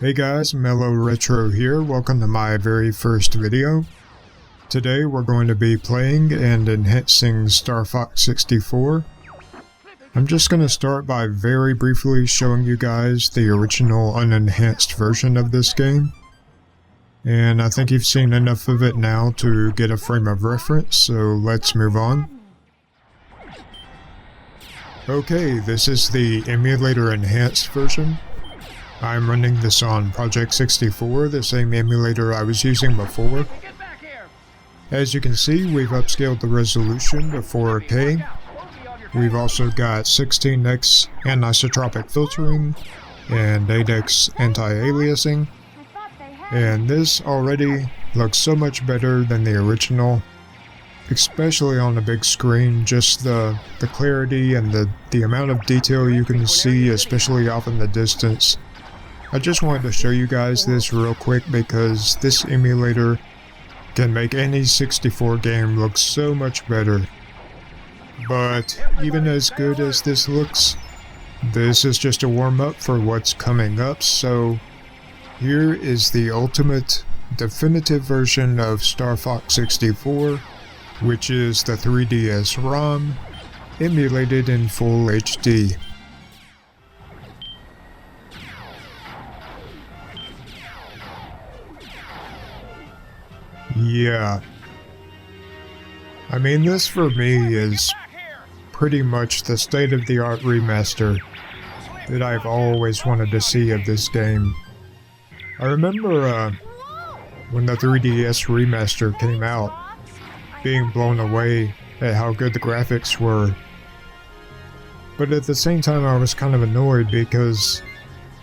Hey guys, Mello Retro here. Welcome to my very first video. Today we're going to be playing and enhancing Star Fox 64. I'm just going to start by very briefly showing you guys the original unenhanced version of this game. And I think you've seen enough of it now to get a frame of reference, so let's move on. Okay, this is the emulator-enhanced version. I'm running this on Project 64, the same emulator I was using before. As you can see, we've upscaled the resolution to 4K. We've also got 16x anisotropic filtering and 8x anti-aliasing. And this already looks so much better than the original, especially on the big screen. Just the clarity and the amount of detail you can see, especially off in the distance. I just wanted to show you guys this real quick because this emulator can make any 64 game look so much better. But even as good as this looks, this is just a warm-up for what's coming up, so here is the ultimate, definitive version of Star Fox 64, which is the 3DS ROM, emulated in full HD. Yeah. I mean, this for me is pretty much the state-of-the-art remaster that I've always wanted to see of this game. I remember when the 3DS remaster came out, being blown away at how good the graphics were. But at the same time I was kind of annoyed because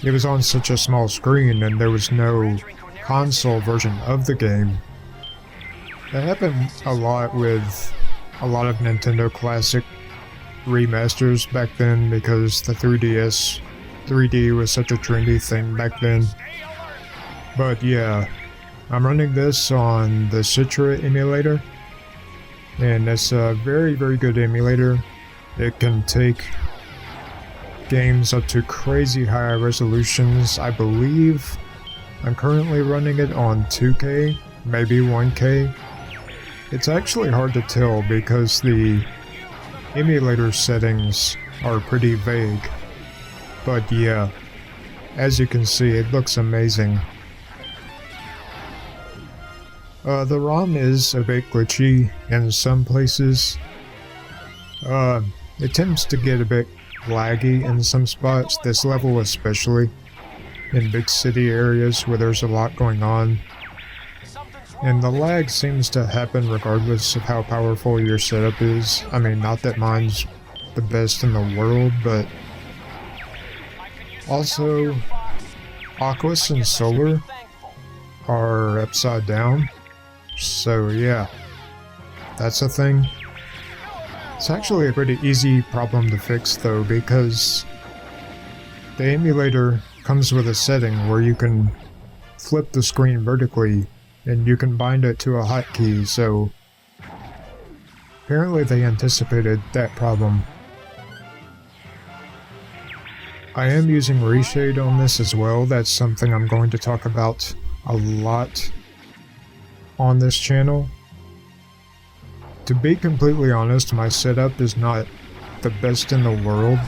it was on such a small screen and there was no console version of the game. That happened a lot with a lot of Nintendo Classic remasters back then because the 3DS 3D was such a trendy thing back then. But yeah, I'm running this on the Citra emulator, and it's a very, very good emulator. It can take games up to crazy high resolutions. I believe I'm currently running it on 2K, maybe 1K. It's actually hard to tell because the emulator settings are pretty vague. But yeah, as you can see, it looks amazing. The ROM is a bit glitchy in some places. It tends to get a bit laggy in some spots, this level especially, in big city areas where there's a lot going on. And the lag seems to happen regardless of how powerful your setup is. I mean, not that mine's the best in the world, but also Aquas and Solar are upside down. So yeah, that's a thing. It's actually a pretty easy problem to fix though, because the emulator comes with a setting where you can flip the screen vertically and you can bind it to a hotkey, so apparently they anticipated that problem. I am using Reshade on this as well. That's something I'm going to talk about a lot on this channel. To be completely honest, my setup is not the best in the world.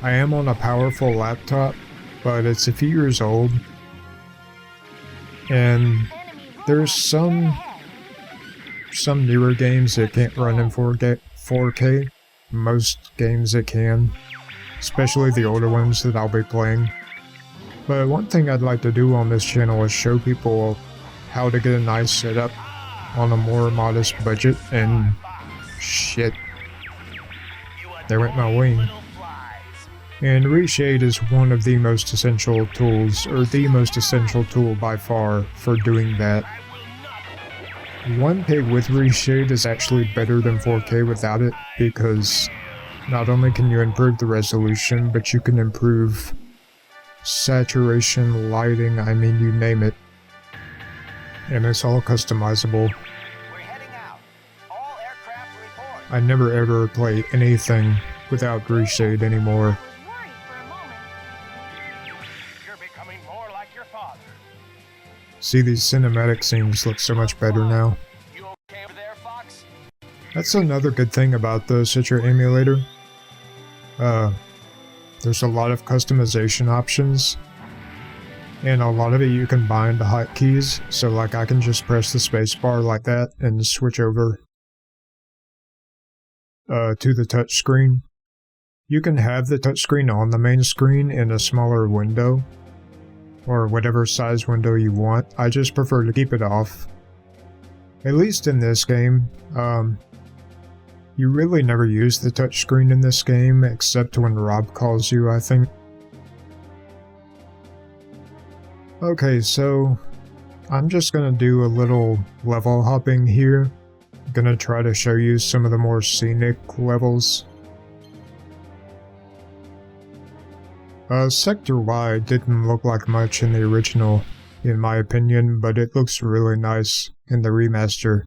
I am on a powerful laptop, but it's a few years old, and there's some newer games that can't run in 4K. Most games it can, especially the older ones that I'll be playing. But one thing I'd like to do on this channel is show people how to get a nice setup on a more modest budget, and shit, there went my wing. And Reshade is one of the most essential tools, or the most essential tool by far, for doing that. 1K with Reshade is actually better than 4K without it, because not only can you improve the resolution, but you can improve saturation, lighting, I mean, you name it. And it's all customizable. I never ever play anything without Reshade anymore. becoming more like your father. See, these cinematic scenes look so much better now. You okay over there, Fox? That's another good thing about the Citra emulator. There's a lot of customization options, and a lot of it you can bind to hotkeys, so like I can just press the spacebar like that and switch over to the touchscreen. You can have the touchscreen on the main screen in a smaller window, or whatever size window you want. I just prefer to keep it off. At least in this game. You really never use the touchscreen in this game, except when Rob calls you, I think. Okay, so I'm just gonna do a little level hopping here. I'm gonna try to show you some of the more scenic levels. Sector Y didn't look like much in the original, in my opinion, but it looks really nice in the remaster.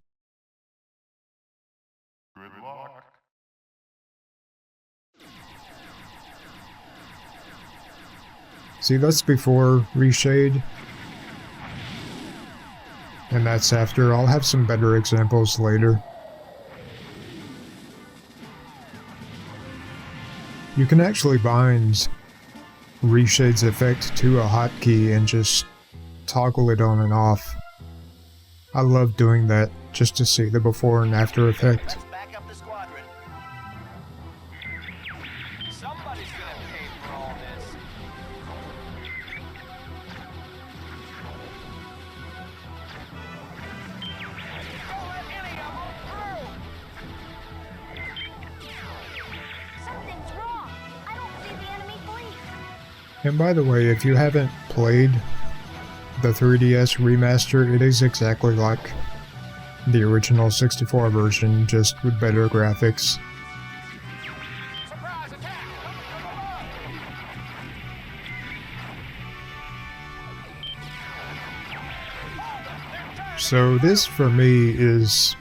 See, that's before reshade, and that's after. I'll have some better examples later. You can actually bind reshade's effect to a hotkey and just toggle it on and off. I love doing that just to see the before and after effect. Back up the squadron. Somebody's gonna pay for all this. Don't let any of them through. Something's wrong. I don't see the enemy fleet. And by the way, if you haven't played the 3DS remaster, it is exactly like the original 64 version, just with better graphics. Surprise attack! So this, for me, is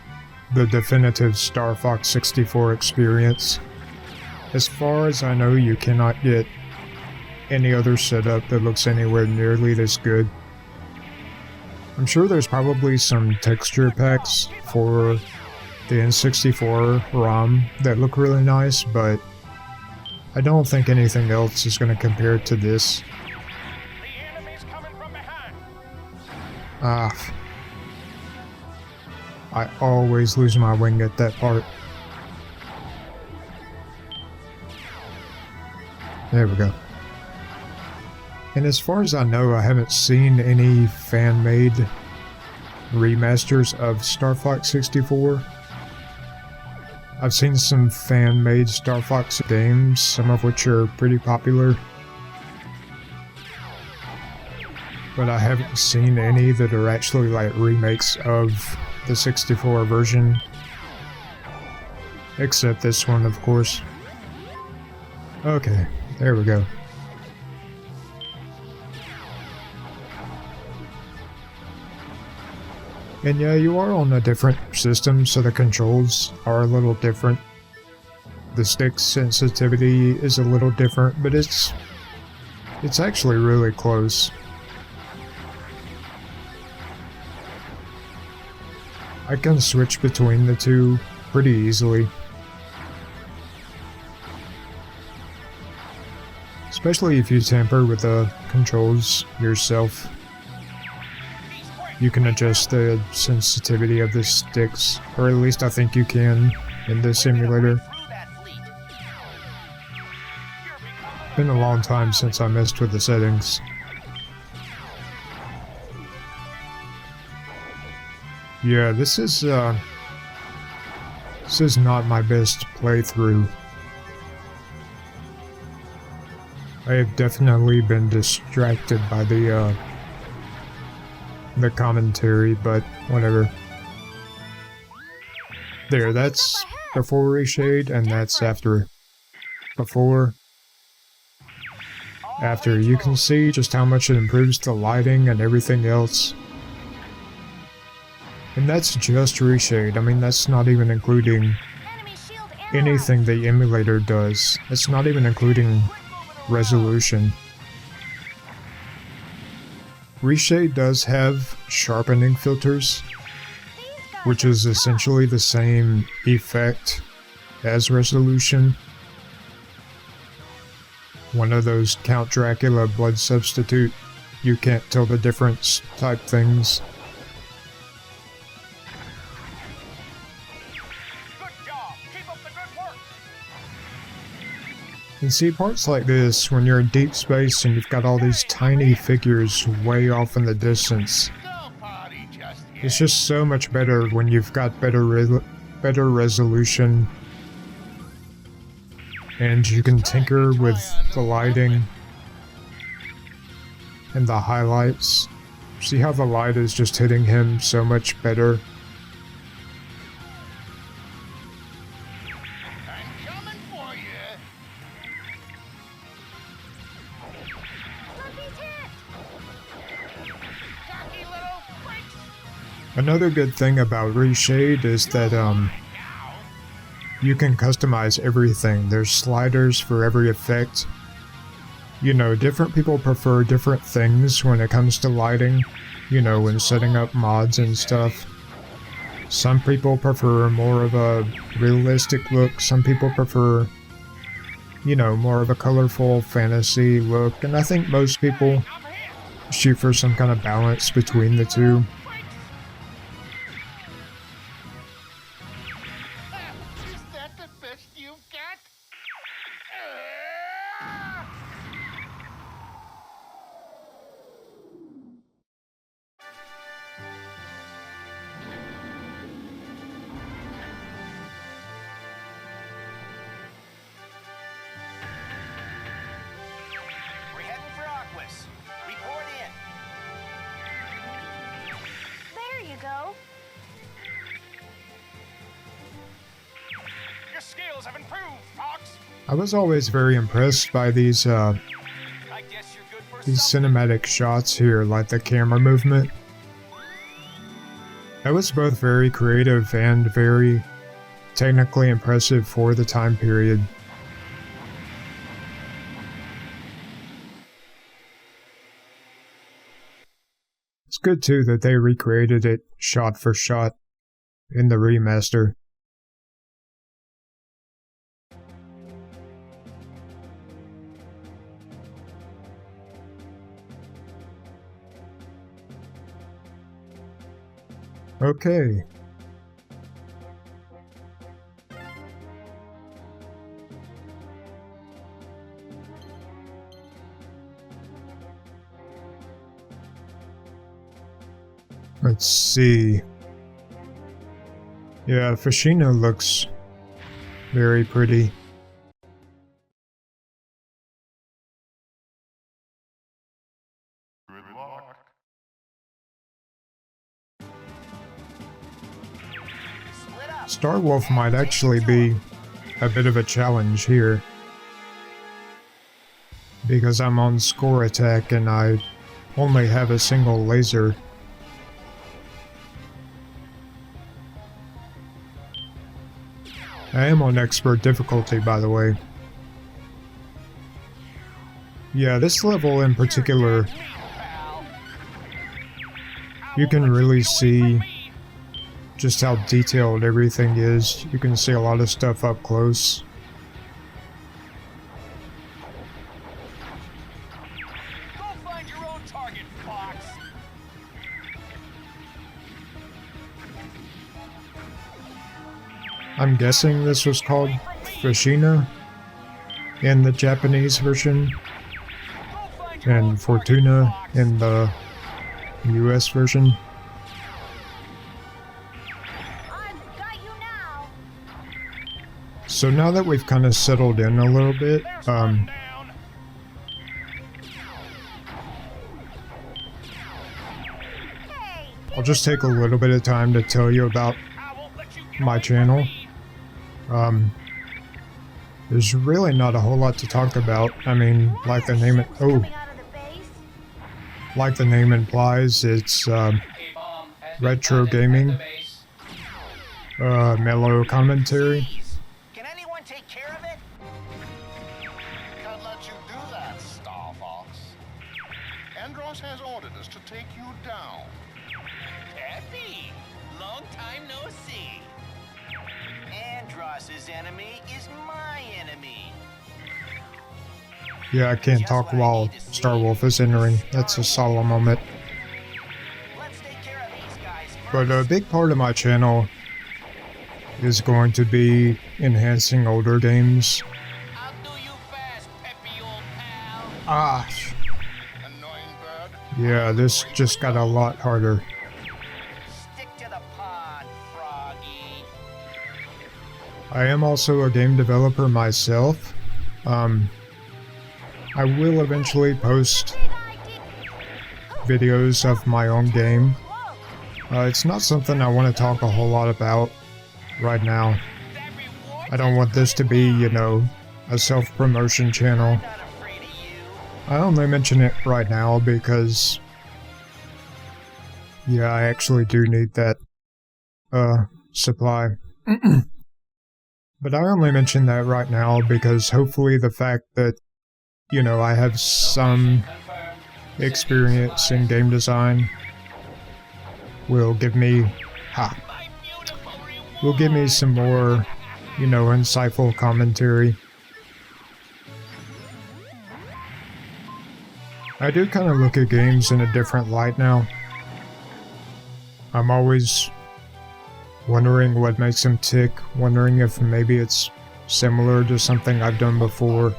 the definitive Star Fox 64 experience. As far as I know, you cannot get any other setup that looks anywhere nearly this good. I'm sure there's probably some texture packs for the N64 ROM that look really nice, but I don't think anything else is going to compare to this. The enemy's coming from behind. I always lose my wing at that part. There we go. And as far as I know, I haven't seen any fan-made remasters of Star Fox 64. I've seen some fan-made Star Fox games, some of which are pretty popular. But I haven't seen any that are actually like remakes of the 64 version. Except this one, of course. Okay, there we go. And yeah, you are on a different system, so the controls are a little different. The stick sensitivity is a little different, but it's actually really close. I can switch between the two pretty easily. Especially if you tamper with the controls yourself. You can adjust the sensitivity of the sticks, or at least I think you can in this simulator. It's been a long time since I messed with the settings. Yeah, this is not my best playthrough. I have definitely been distracted by the commentary, but whatever. There, that's before reshade, and that's after. Before. After. You can see just how much it improves the lighting and everything else. And that's just reshade. I mean, that's not even including anything the emulator does. It's not even including resolution. Reshade does have sharpening filters, which is essentially the same effect as resolution. One of those Count Dracula blood substitute, you can't tell the difference type things. Good job. Keep up the good work. And see, parts like this, when you're in deep space and you've got all these tiny figures way off in the distance, it's just so much better when you've got better resolution, and you can tinker with the lighting and the highlights. See how the light is just hitting him so much better? Another good thing about Reshade is that you can customize everything. There's sliders for every effect. You know, different people prefer different things when it comes to lighting, you know, when setting up mods and stuff. Some people prefer more of a realistic look, some people prefer, you know, more of a colorful fantasy look, and I think most people shoot for some kind of balance between the two. I was always very impressed by these cinematic shots here, like the camera movement. That was both very creative and very technically impressive for the time period. It's good too that they recreated it shot for shot in the remaster. Okay. Let's see. Yeah, Fichina looks very pretty. Star Wolf might actually be a bit of a challenge here, because I'm on score attack and I only have a single laser. I am on expert difficulty, by the way. Yeah, this level in particular, you can really see just how detailed everything is. You can see a lot of stuff up close. Go find your own target, Fox. I'm guessing this was called Fichina in the Japanese version, and Fortuna in the US version. So now that we've kind of settled in a little bit, I'll just take a little bit of time to tell you about my channel. There's really not a whole lot to talk about. I mean, like the name implies, it's retro gaming, Mello commentary. Can anyone take care of it? Can't let you do that, Star Fox. Andros has ordered us to take you down. Peppy, long time no see. Andross's enemy is my enemy. Yeah, I can't talk while Starwolf is entering. That's a solemn moment. Let's take care of these guys first. But a big part of my channel is going to be enhancing older games. I'll do you fast, Peppy, old pal. Ah, Annoying bird. yeah, this just got a lot harder. Stick to the pond, Froggy. I am also a game developer myself. I will eventually post videos of my own game. It's not something I want to talk a whole lot about right now. I don't want this to be, you know, a self-promotion channel. I'm not afraid of you. I only mention it right now because, yeah, I actually do need that, supply. But I only mention that right now because hopefully the fact that, you know, I have some experience in game design will give me, will give me some more, you know, insightful commentary. I do kind of look at games in a different light now. I'm always wondering what makes them tick, wondering if maybe it's similar to something I've done before.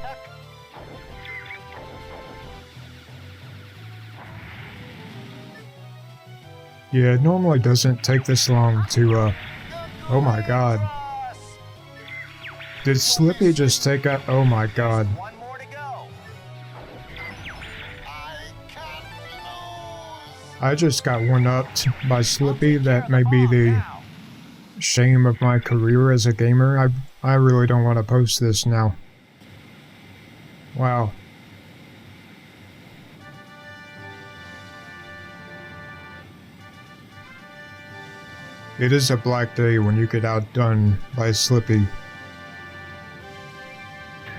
Yeah, it normally doesn't take this long to, oh my god. Did Slippy just take out? Oh my god. One more to go. I just got one-upped by Slippy. That may be the shame of my career as a gamer. I really don't want to post this now. Wow. It is a black day when you get outdone by Slippy.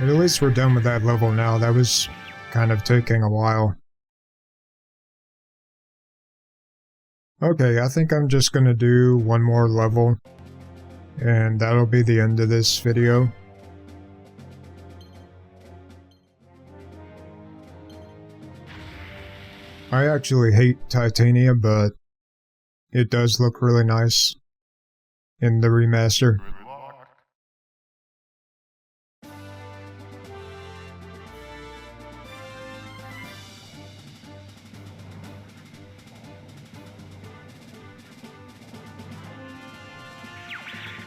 But at least we're done with that level now. That was kind of taking a while. Okay, I think I'm just gonna do one more level, and that'll be the end of this video. I actually hate Titania, but it does look really nice in the remaster.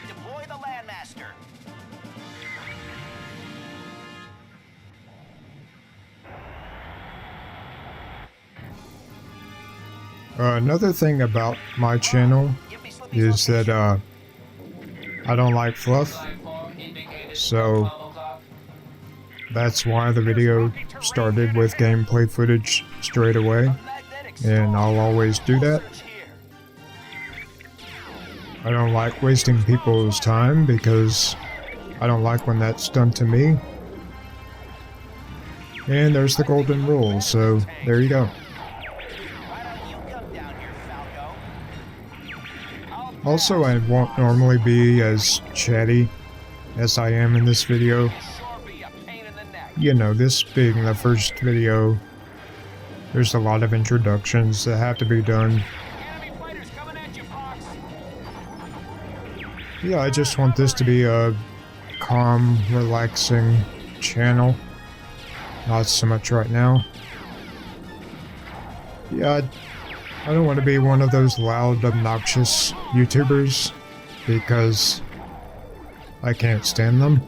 Deploy the Landmaster. Another thing about my channel Give me Slippy's is that I don't like fluff, so that's why the video started with gameplay footage straight away, and I'll always do that. I don't like wasting people's time because I don't like when that's done to me. And there's the golden rule, so there you go. Also, I won't normally be as chatty as I am in this video. You know, this being the first video, there's a lot of introductions that have to be done. Yeah, I just want this to be a calm, relaxing channel. Not so much right now. Yeah, I don't want to be one of those loud, obnoxious YouTubers, because I can't stand them.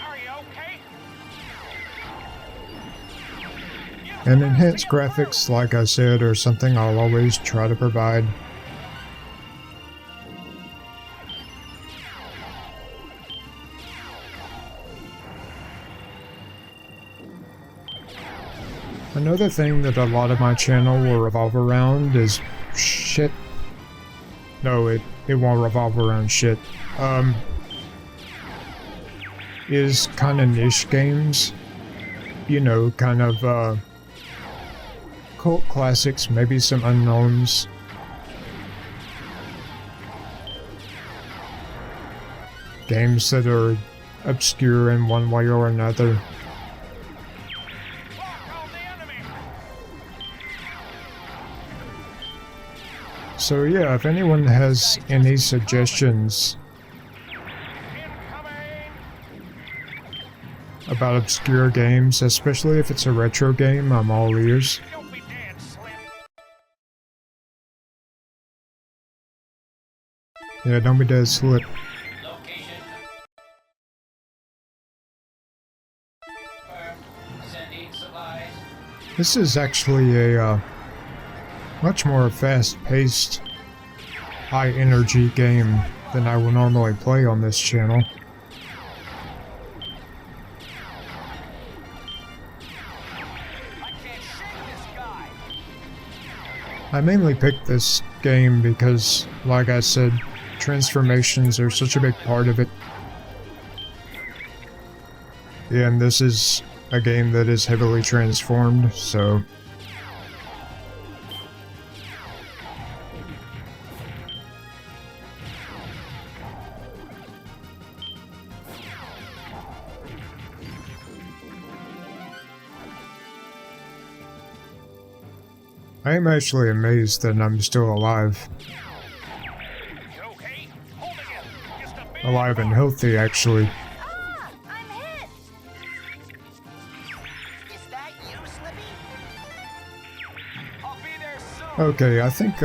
Are you okay? And enhanced graphics, like I said, are something I'll always try to provide. Another thing that a lot of my channel will revolve around is shit. No, it won't revolve around shit. is kind of niche games. You know, kind of cult classics, maybe some unknowns. Games that are obscure in one way or another. So yeah, if anyone has any suggestions about obscure games, especially if it's a retro game, I'm all ears. Yeah, don't be dead, Slip. This is actually a much more fast-paced, high-energy game than I will normally play on this channel. I mainly picked this game because, like I said, transformations are such a big part of it. Yeah, and this is a game that is heavily transformed, so... I am actually amazed that I'm still alive. Alive and healthy, actually. I'm hit! Is that you, Slippy? I'll be there soon. Okay, I think,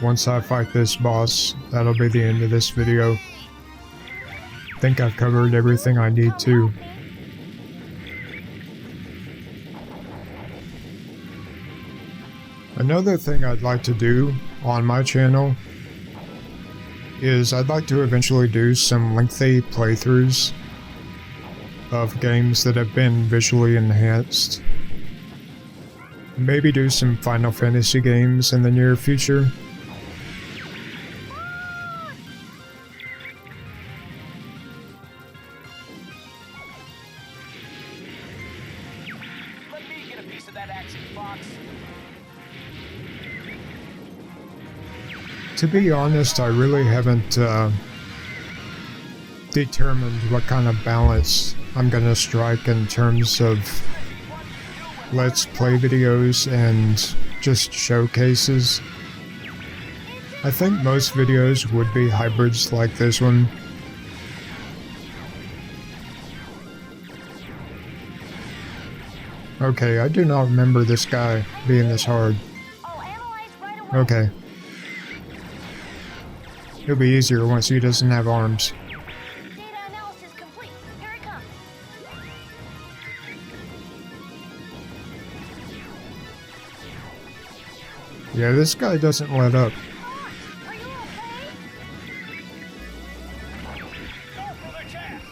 once I fight this boss, that'll be the end of this video. I think I've covered everything I need to. Another thing I'd like to do on my channel is I'd like to eventually do some lengthy playthroughs of games that have been visually enhanced. Maybe do some Final Fantasy games in the near future. Let me get a piece of that action, Fox. To be honest, I really haven't determined what kind of balance I'm gonna strike in terms of Let's Play videos and just showcases. I think most videos would be hybrids like this one. Okay, I do not remember this guy being this hard. I'll analyze right away. Okay. It'll be easier once he doesn't have arms. Data analysis complete. Here it comes. Yeah, this guy doesn't let up. Are you okay? Go for the chest.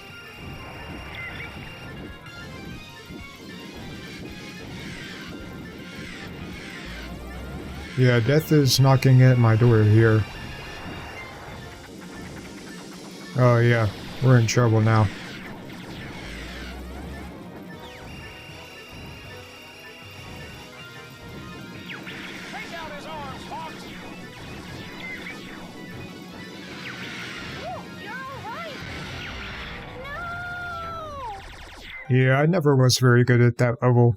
Yeah, death is knocking at my door here. Oh yeah, we're in trouble now. Take out his arms, Fox. Ooh, you're all right. No! Yeah, I never was very good at that level.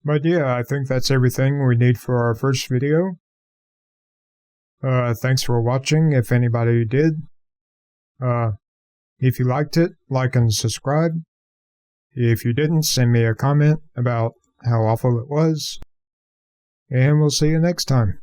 But yeah, I think that's everything we need for our first video. Thanks for watching, if anybody did. If you liked it, like and subscribe. If you didn't, send me a comment about how awful it was. And we'll see you next time.